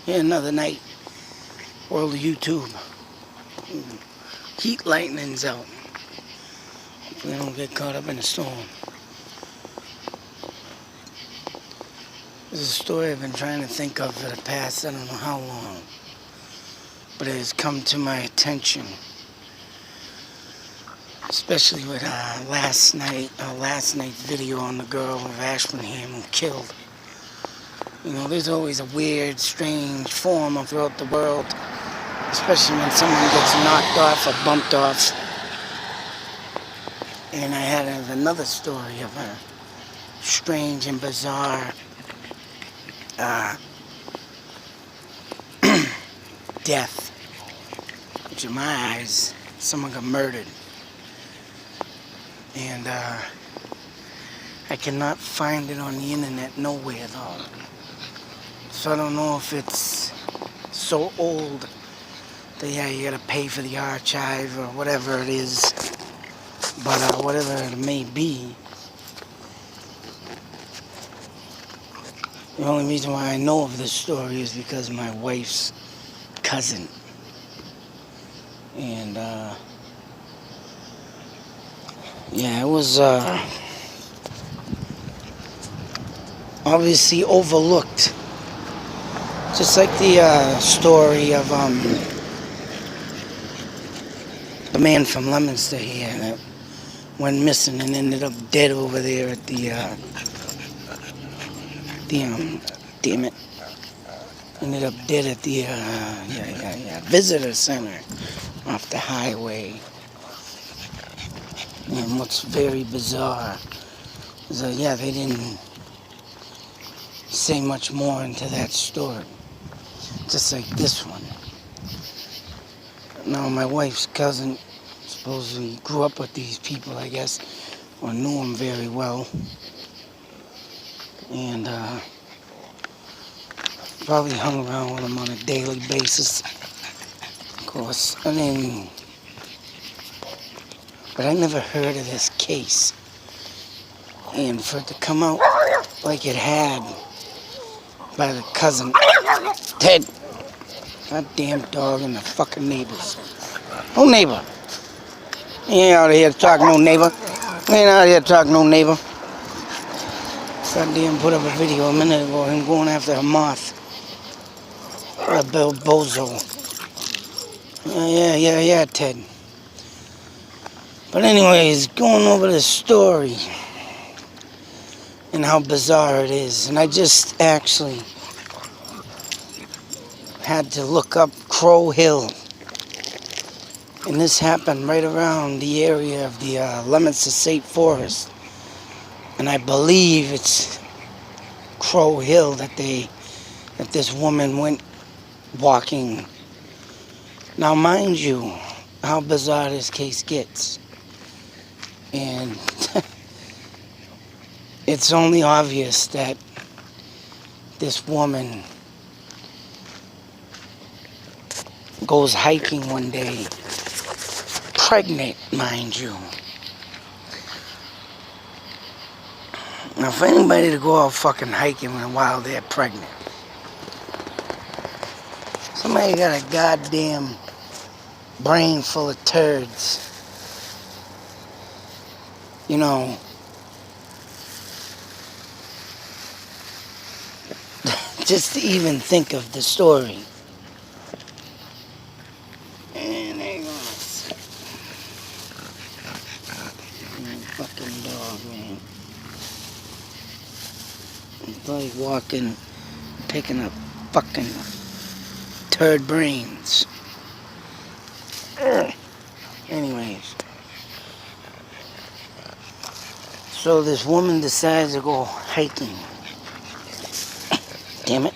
Here another night. World of YouTube. Heat lightning's out. Hopefully I don't get caught up in a storm. This is a story I've been trying to think of for the past I don't know how long. But it has come to my attention. Especially with last night's video on the girl of Ashburnham who killed. You know, there's always a weird, strange form throughout the world, especially when someone gets knocked off or bumped off. And I had another story of a strange and bizarre death, which in my eyes, someone got murdered. And I cannot find it on the internet nowhere though. So I don't know if it's so old that yeah, you gotta pay for the archive or whatever it is. But whatever it may be, the only reason why I know of this story is because of my wife's cousin. And yeah, it was obviously overlooked. Just like the story of the man from Leominster here that went missing and ended up dead over there at the damn it, ended up dead at the visitor center off the highway. And what's very bizarre is that yeah, they didn't say much more into that story, just like this one. Now my wife's cousin supposedly grew up with these people, I guess, or knew them very well, and probably hung around with them on a daily basis, of course. I mean, but I never heard of this case, and for it to come out like it had by the cousin, Ted, that damn dog and the fucking neighbors. Oh, neighbor. You ain't out here to talk no neighbor. You ain't out here to talk no neighbor. Goddamn put up a video a minute ago of him going after a moth. What a bozo. Yeah, Ted. But anyways, going over the story and how bizarre it is. And I just actually had to look up Crow Hill. And this happened right around the area of the Leominster State Forest. And I believe it's Crow Hill that this woman went walking. Now mind you, how bizarre this case gets. And it's only obvious that this woman goes hiking one day, pregnant, mind you. Now, for anybody to go out fucking hiking while they're pregnant, somebody got a goddamn brain full of turds. You know, just to even think of the story. And there goes. Fucking dog, man. It's like walking, picking up fucking turd brains. Anyways. So this woman decides to go hiking. Damn it.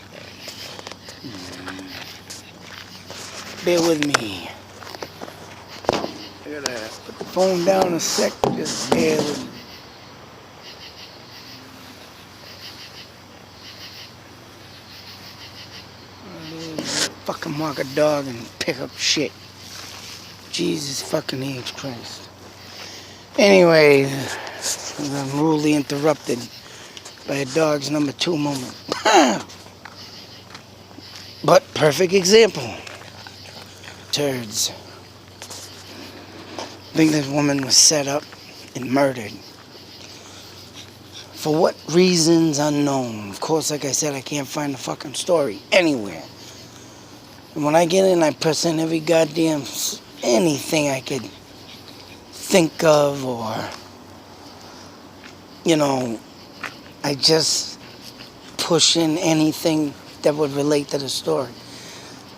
Bear with me. I gotta put the phone down a sec. Just bear with me. Fucking walk a dog and pick up shit. Jesus fucking H Christ. Anyway, I'm rudely interrupted by a dog's number 2 moment. But perfect example. Turds. I think this woman was set up and murdered. For what reasons unknown. Of course, like I said, I can't find the fucking story anywhere. And when I get in, I present every goddamn anything I could think of, or, you know, I just push in anything that would relate to the story.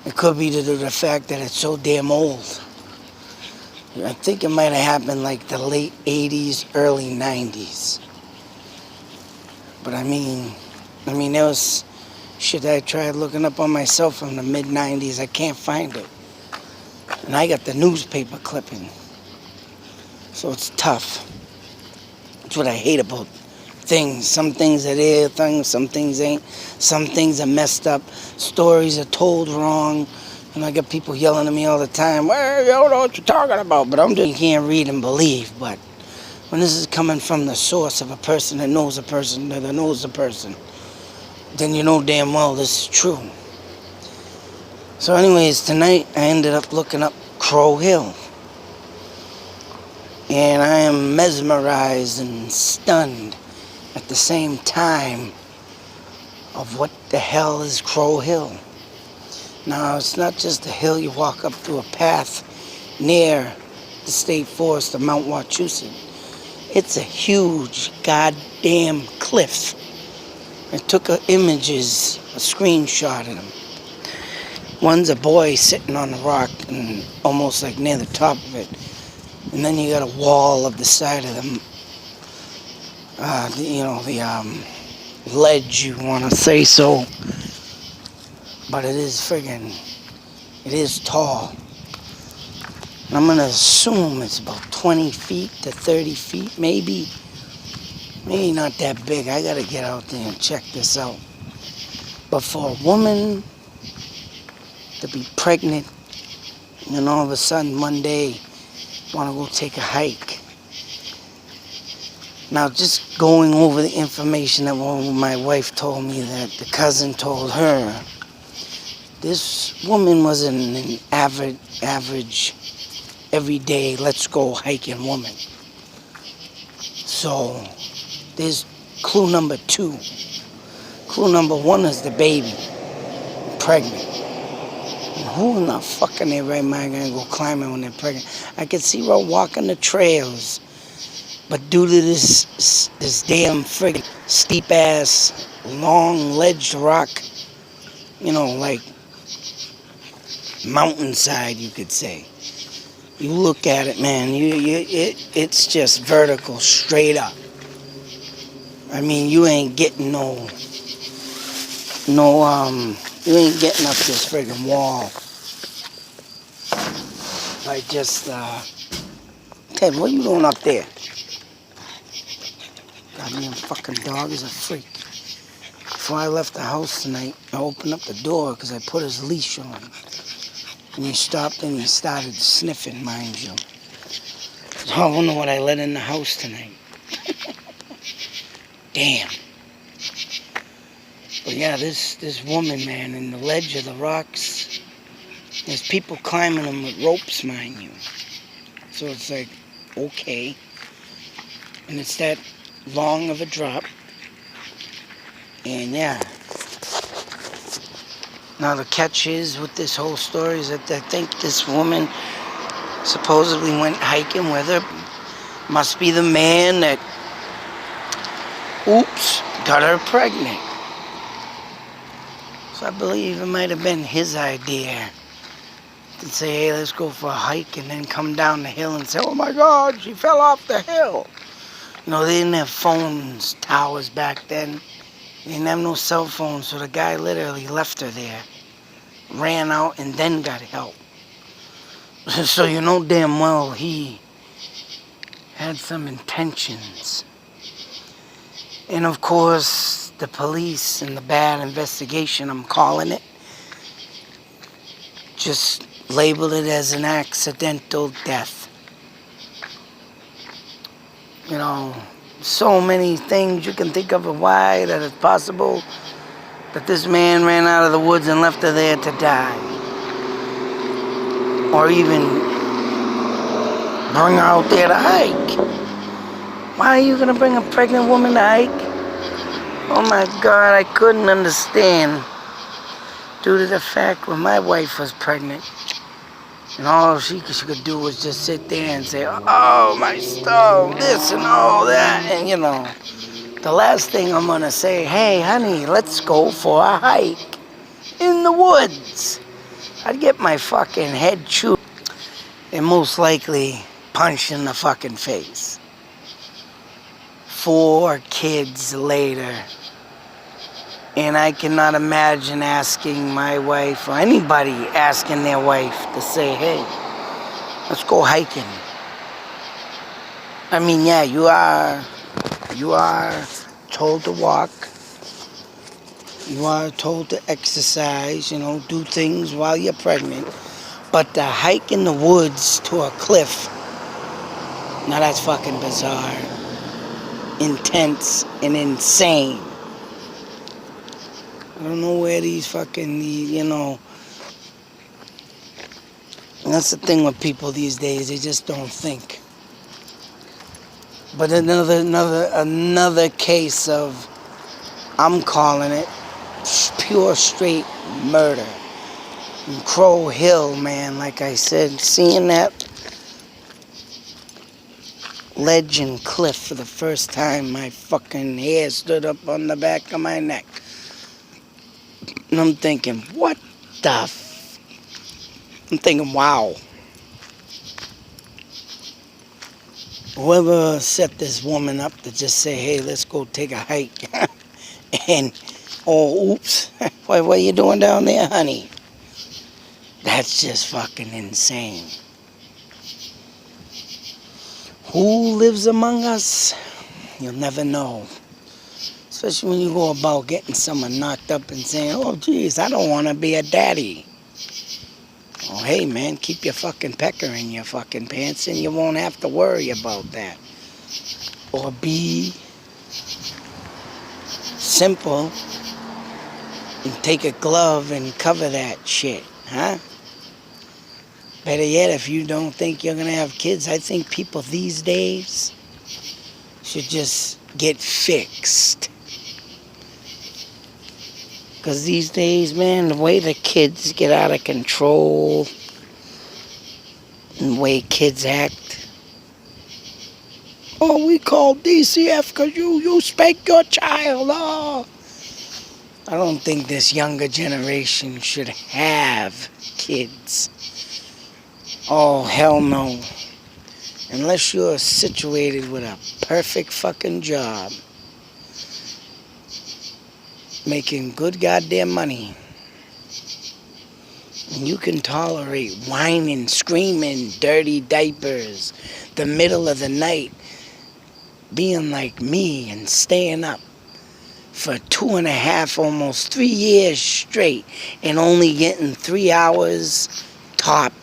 It could be due to the fact that it's so damn old. I think it might have happened like the late 80s, early 90s. But I mean, there was shit I tried looking up on myself from the mid 90s. I can't find it. And I got the newspaper clipping. So it's tough. That's what I hate about things. Some things are there, some things ain't. Some things are messed up. Stories are told wrong. And I got people yelling at me all the time, well, you don't know what you're talking about. But I'm just, you can't read and believe. But when this is coming from the source of a person that knows a person that knows a person, then you know damn well this is true. So anyways, tonight I ended up looking up Crow Hill. And I am mesmerized and stunned at the same time of what the hell is Crow Hill. Now, it's not just a hill you walk up through a path near the state forest of Mount Wachusett. It's a huge goddamn cliff. I took images, a screenshot of them. One's a boy sitting on the rock and almost like near the top of it. And then you got a wall of the side of them, the ledge, you want to say so. But it is tall. And I'm going to assume it's about 20 feet to 30 feet, maybe. Maybe not that big. I got to get out there and check this out. But for a woman to be pregnant and all of a sudden one day want to go take a hike. Now, just going over the information that my wife told me that the cousin told her, this woman wasn't an average, everyday, let's go hiking woman. So, there's clue number 2. Clue number 1 is the baby, pregnant. And who in the fucking right mind gonna go climbing when they're pregnant? I could see her walking the trails, but due to this damn friggin' steep ass, long ledged rock, like mountainside, you could say. You look at it, man. It's just vertical, straight up. I mean, you ain't getting you ain't getting up this friggin' wall. I just, Ted, what are you doing up there? Goddamn fucking dog is a freak. Before I left the house tonight, I opened up the door because I put his leash on. And he stopped and he started sniffing, mind you. So I wonder what I let in the house tonight. Damn. But yeah, this woman, man, in the ledge of the rocks, there's people climbing them with ropes, mind you. So it's like, okay. And it's that long of a drop. And yeah. Now the catch is with this whole story is that I think this woman supposedly went hiking with her. Must be the man that, got her pregnant. So I believe it might have been his idea to say, hey, let's go for a hike, and then come down the hill and say, oh my God, she fell off the hill. They didn't have phones, towers back then. They didn't have no cell phones, so the guy literally left her there, ran out, and then got help. So you know damn well he had some intentions. And of course, the police and the bad investigation, I'm calling it, just labeled it as an accidental death. So many things you can think of why that is possible. that this man ran out of the woods and left her there to die. Or even bring her out there to hike. Why are you gonna bring a pregnant woman to hike? Oh my God, I couldn't understand. Due to the fact when my wife was pregnant, and all she could do was just sit there and say, oh, my stove, this and all that. And you know, the last thing I'm gonna say, hey honey, let's go for a hike in the woods. I'd get my fucking head chewed and most likely punched in the fucking face. 4 kids later. And I cannot imagine asking my wife or anybody asking their wife to say, hey, let's go hiking. I mean, yeah, you are told to walk. You are told to exercise, you know, do things while you're pregnant. But to hike in the woods to a cliff, now that's fucking bizarre, intense, and insane. I don't know where these fucking, you know, that's the thing with people these days, they just don't think. But another case of, I'm calling it, pure straight murder. In Crow Hill, man, like I said, seeing that ledge and cliff for the first time, my fucking hair stood up on the back of my neck. And I'm thinking, what the I'm thinking, wow. Whoever set this woman up to just say, hey, let's go take a hike. And, oh, oops, what are you doing down there, honey? That's just fucking insane. Who lives among us? You'll never know. Especially when you go about getting someone knocked up and saying, oh, geez, I don't want to be a daddy. Oh, hey, man, keep your fucking pecker in your fucking pants and you won't have to worry about that. Or be simple and take a glove and cover that shit, huh? Better yet, if you don't think you're going to have kids, I think people these days should just get fixed. Because these days, man, the way the kids get out of control and the way kids act. Oh, we called DCF because you spanked your child. Oh. I don't think this younger generation should have kids. Oh, hell no. Unless you're situated with a perfect fucking job. Making good goddamn money. And you can tolerate whining, screaming, dirty diapers, the middle of the night, being like me and staying up for 2.5, almost 3 years straight and only getting 3 hours top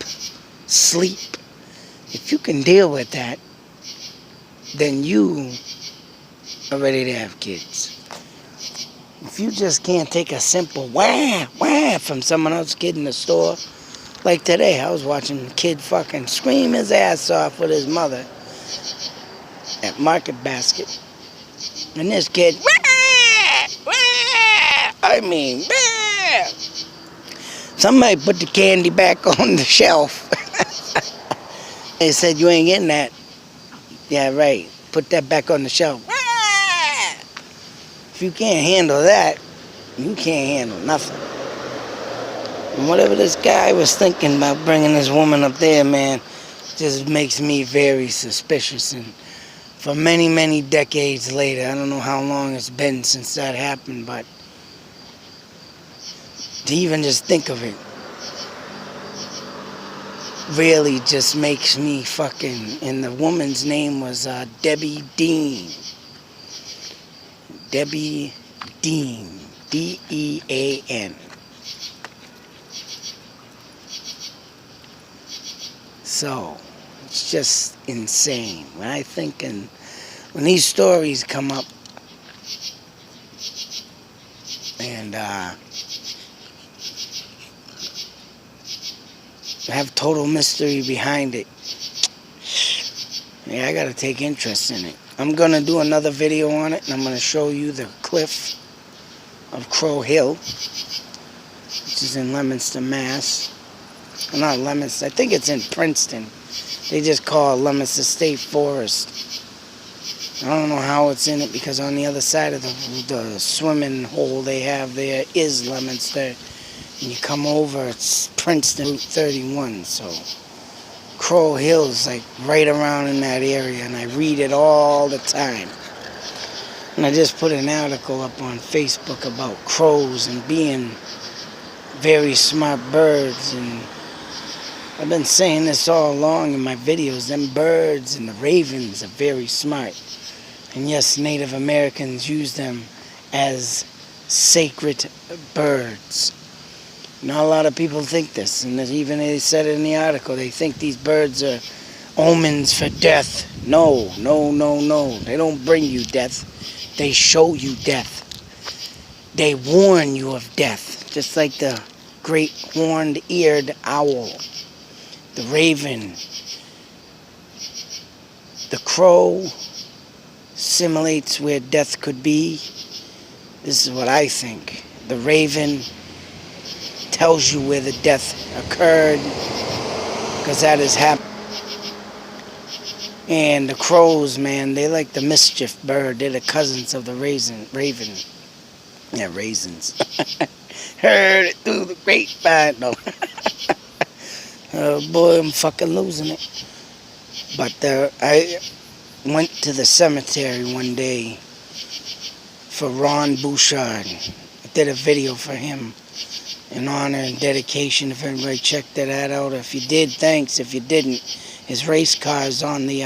sleep. If you can deal with that, then you are ready to have kids. If you just can't take a simple wah, wah from someone else's kid in the store. Like today, I was watching a kid fucking scream his ass off with his mother at Market Basket. And this kid, wah, wah, I mean, wah. Somebody put the candy back on the shelf. They said, you ain't getting that. Yeah, right. Put that back on the shelf. If you can't handle that, you can't handle nothing. And whatever this guy was thinking about bringing this woman up there, man, just makes me very suspicious. And for many, many decades later, I don't know how long it's been since that happened, but to even just think of it really just makes me fucking... And the woman's name was Debbie Dean. Debbie Dean, D-E-A-N. So, it's just insane. When I think when these stories come up, And have total mystery behind it. Yeah, I gotta take interest in it. I'm gonna do another video on it, and I'm gonna show you the cliff of Crow Hill, which is in Leominster, Mass. Well, not Leominster, I think it's in Princeton. They just call it Leominster State Forest. I don't know how it's in it, because on the other side of the swimming hole they have there is Leominster. And you come over, it's Princeton Route 31, so Crow Hill is like right around in that area, and I read it all the time. And I just put an article up on Facebook about crows and being very smart birds, and I've been saying this all along in my videos. Them birds and the ravens are very smart. And yes, Native Americans use them as sacred birds. Not a lot of people think this, and even they said it in the article, they think these birds are omens for death. No, no, no, no. They don't bring you death. They show you death. They warn you of death, just like the great horned-eared owl, the raven. The crow simulates where death could be. This is what I think. The raven tells you where the death occurred, because that has happened. And the crows, man, they like the mischief bird. They're the cousins of the raven. Yeah, raisins. Heard it through the grapevine. No. Oh boy, I'm fucking losing it. But I went to the cemetery one day for Ron Bouchard. I did a video for him in honor and dedication. If everybody checked that out, if you did, thanks. If you didn't, his race car is on the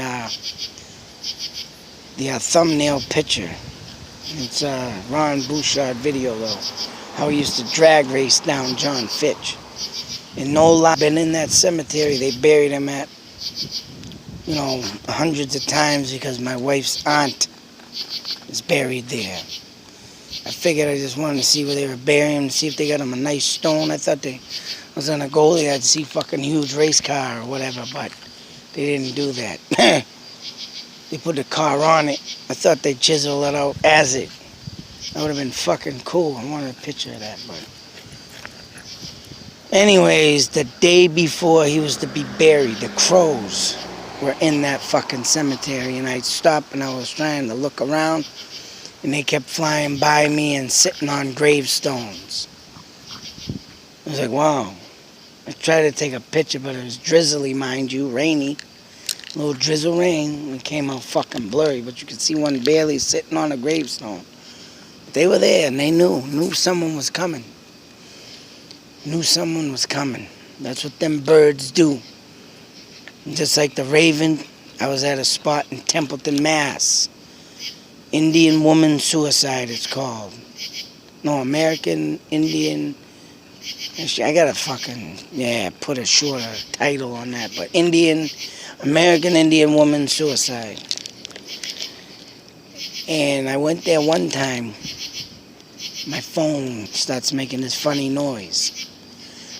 thumbnail picture. It's a Ron Bouchard video, though, how he used to drag race down John Fitch. And no lie, been in that cemetery. They buried him at, hundreds of times, because my wife's aunt is buried there. I figured I just wanted to see where they were burying him, see if they got him a nice stone. I thought they was gonna go there, I'd see fucking huge race car or whatever, but they didn't do that. They put the car on it. I thought they'd chisel it out as it. That would have been fucking cool. I wanted a picture of that, but anyways, the day before he was to be buried, the crows were in that fucking cemetery, and I stopped and I was trying to look around, and they kept flying by me and sitting on gravestones. I was like, wow. I tried to take a picture, but it was drizzly, mind you, rainy. A little drizzle rain. It came out fucking blurry, but you could see one barely sitting on a gravestone. But they were there, and they knew someone was coming. Knew someone was coming. That's what them birds do. And just like the raven, I was at a spot in Templeton, Mass. Indian woman suicide, it's called. No, American Indian. I gotta fucking, put a shorter title on that. But American Indian woman suicide. And I went there one time. My phone starts making this funny noise.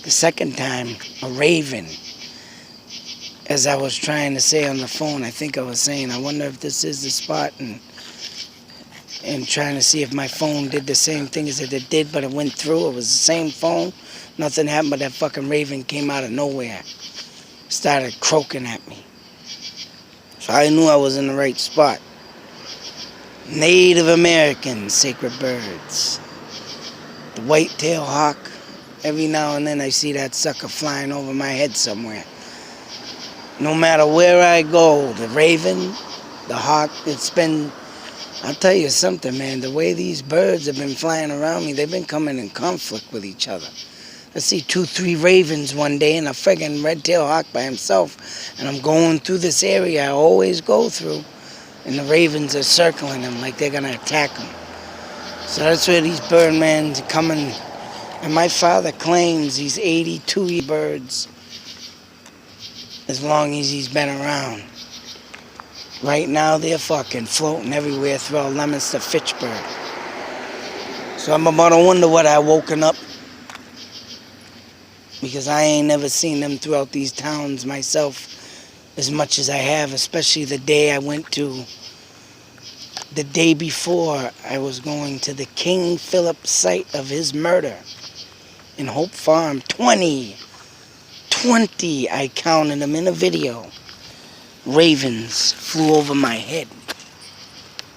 The second time, a raven. As I was trying to say on the phone, I think I was saying, I wonder if this is the spot, and trying to see if my phone did the same thing as it did, but it went through. It was the same phone. Nothing happened, but that fucking raven came out of nowhere. Started croaking at me. So I knew I was in the right spot. Native American sacred birds. The white-tailed hawk. Every now and then I see that sucker flying over my head somewhere. No matter where I go, the raven, the hawk, I'll tell you something, man. The way these birds have been flying around me, they've been coming in conflict with each other. I see 2, 3 ravens one day and a friggin' red-tailed hawk by himself, and I'm going through this area I always go through, and the ravens are circling him like they're gonna attack him. So that's where these birdmen are coming. And my father claims these 82 birds as long as he's been around. Right now they're fucking floating everywhere throughout Leominster, Fitchburg. So I'm about to wonder what I woken up, because I ain't never seen them throughout these towns myself as much as I have, especially the day I went to, the day before I was going to the King Philip site of his murder in Hope Farm. 20, I counted them in a video. Ravens flew over my head.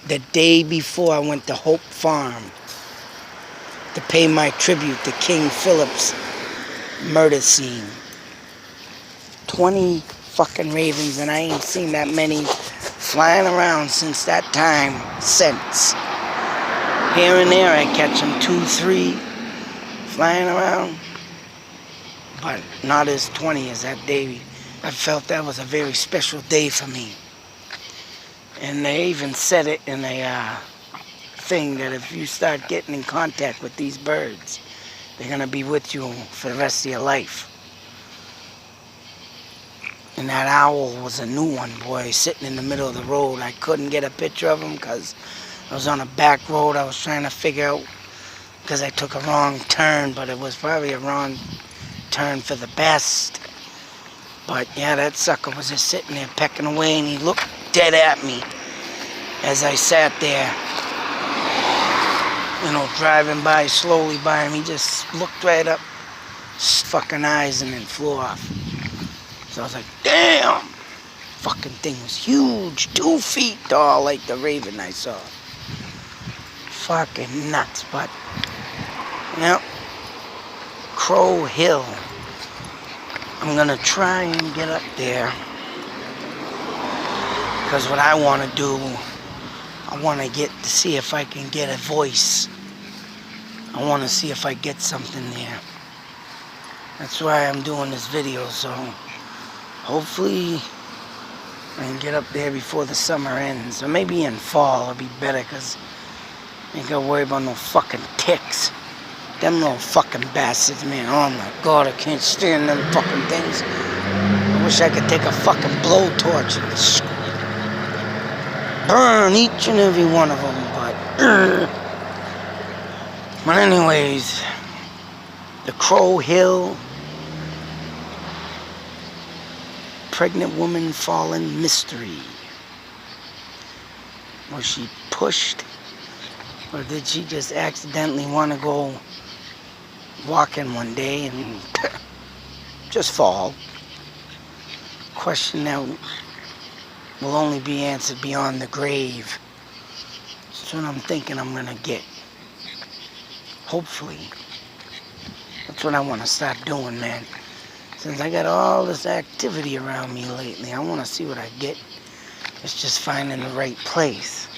The day before I went to Hope Farm to pay my tribute to King Philip's murder scene. 20 fucking ravens, and I ain't seen that many flying around since that time. Since. Here and there I catch them 2, 3 flying around, but not as 20 as that day. I felt that was a very special day for me. And they even said it in a thing that if you start getting in contact with these birds, they're going to be with you for the rest of your life. And that owl was a new one, boy, sitting in the middle of the road. I couldn't get a picture of him because I was on a back road. I was trying to figure out, because I took a wrong turn, but it was probably a wrong turn for the best. But yeah, that sucker was just sitting there pecking away, and he looked dead at me as I sat there, you know, driving by, slowly by him. He just looked right up, fucking eyes, and then flew off. So I was like, damn! Fucking thing was huge, 2 feet tall, like the raven I saw. Fucking nuts, but, yep. Crow Hill. I'm gonna try and get up there, because what I want to do, I want to get to see if I can get a voice. I want to see if I get something there. That's why I'm doing this video, so hopefully I can get up there before the summer ends. Or maybe in fall it'll be better, because I ain't gotta worry about no fucking ticks. Them little fucking bastards, man. Oh my God, I can't stand them fucking things. I wish I could take a fucking blowtorch and burn each and every one of them, but anyways, the Crow Hill, pregnant woman fallen mystery. Was she pushed, or did she just accidentally want to go walking one day and just fall? Question that will only be answered beyond the grave. That's what I'm thinking I'm gonna get. Hopefully. That's what I want to start doing, man. Since I got all this activity around me lately, I want to see what I get. It's just finding the right place.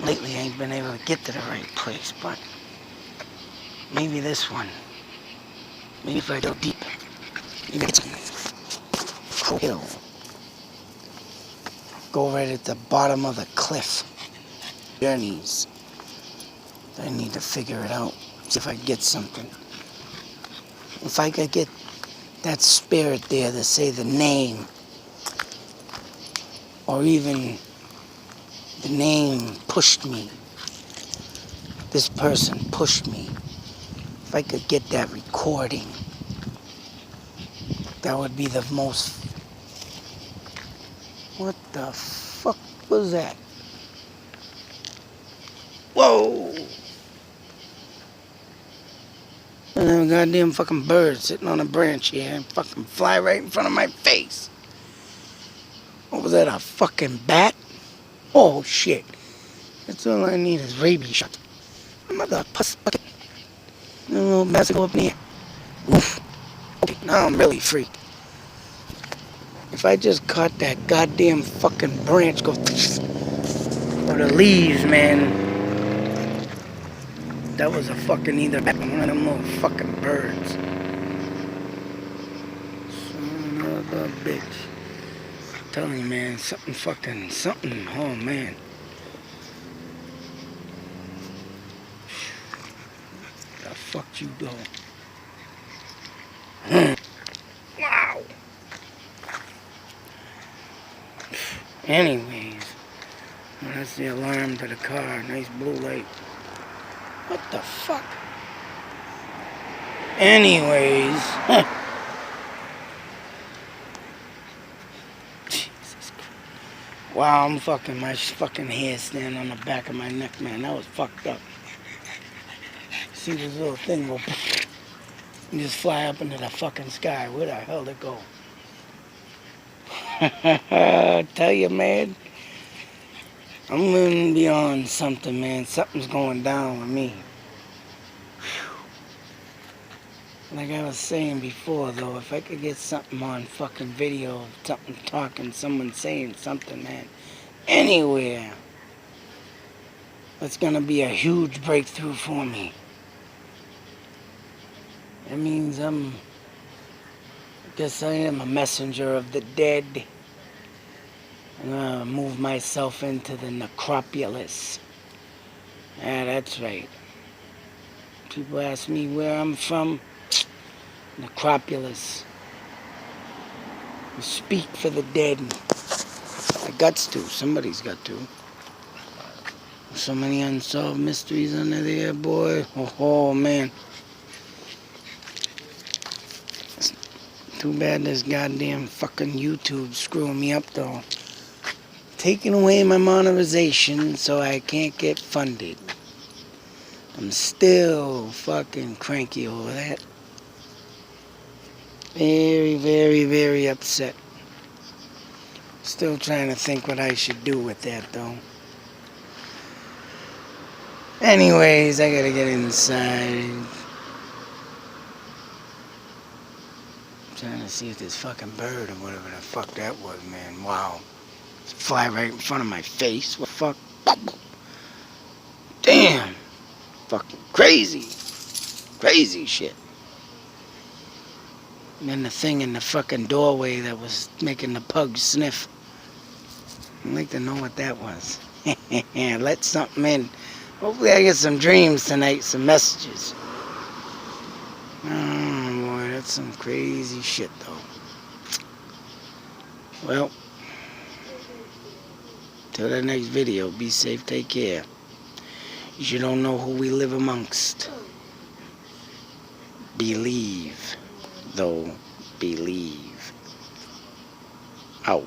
Lately I ain't been able to get to the right place, but maybe this one. Maybe if I go deep. Maybe it's Crow Hill. Go right at the bottom of the cliff. Journeys. I need to figure it out. See if I get something. If I could get that spirit there to say the name, or even the name pushed me. This person pushed me. If I could get that recording, that would be the most... What the fuck was that? Whoa! And then a goddamn fucking bird sitting on a branch here and fucking fly right in front of my face. What was that, a fucking bat? Oh shit. That's all I need is rabies shot. Mother puss bucket. A little bastard go up in the air. Oof. Okay, now I'm really free. If I just caught that goddamn fucking branch go... or the leaves, man. That was a fucking either bat or one of them little fucking birds. Son of a bitch. I'm telling you, man, something, oh man. The fuck you go? Wow. Anyways, well, that's the alarm to the car. Nice blue light. What the fuck? Anyways. Jesus Christ. Wow, I'm fucking, my fucking hair standing on the back of my neck, man. That was fucked up. See this little thing go and just fly up into the fucking sky. Where the hell did it go? Tell you, man. I'm living beyond something, man. Something's going down with me. Like I was saying before, though, if I could get something on fucking video, something talking, someone saying something, man, anywhere, that's gonna be a huge breakthrough for me. That means I guess I am a messenger of the dead. I'm gonna move myself into the necropolis. Yeah, that's right. People ask me where I'm from. Necropolis. We speak for the dead. I guts to. Somebody's got to. So many unsolved mysteries under there, boy. Oh man. It's too bad this goddamn fucking YouTube screwing me up, though. Taking away my monetization so I can't get funded. I'm still fucking cranky over that. Very, very, very upset. Still trying to think what I should do with that, though. Anyways, I gotta get inside. Trying to see if this fucking bird or whatever the fuck that was, man. Wow. It's fly right in front of my face. What the fuck? Damn. Fucking crazy. Crazy shit. And then the thing in the fucking doorway that was making the pug sniff. I'd like to know what that was. Let something in. Hopefully I get some dreams tonight, some messages. Oh boy, that's some crazy shit though. Well, till the next video, be safe, take care. You don't know who we live amongst. Believe, though, believe. Out.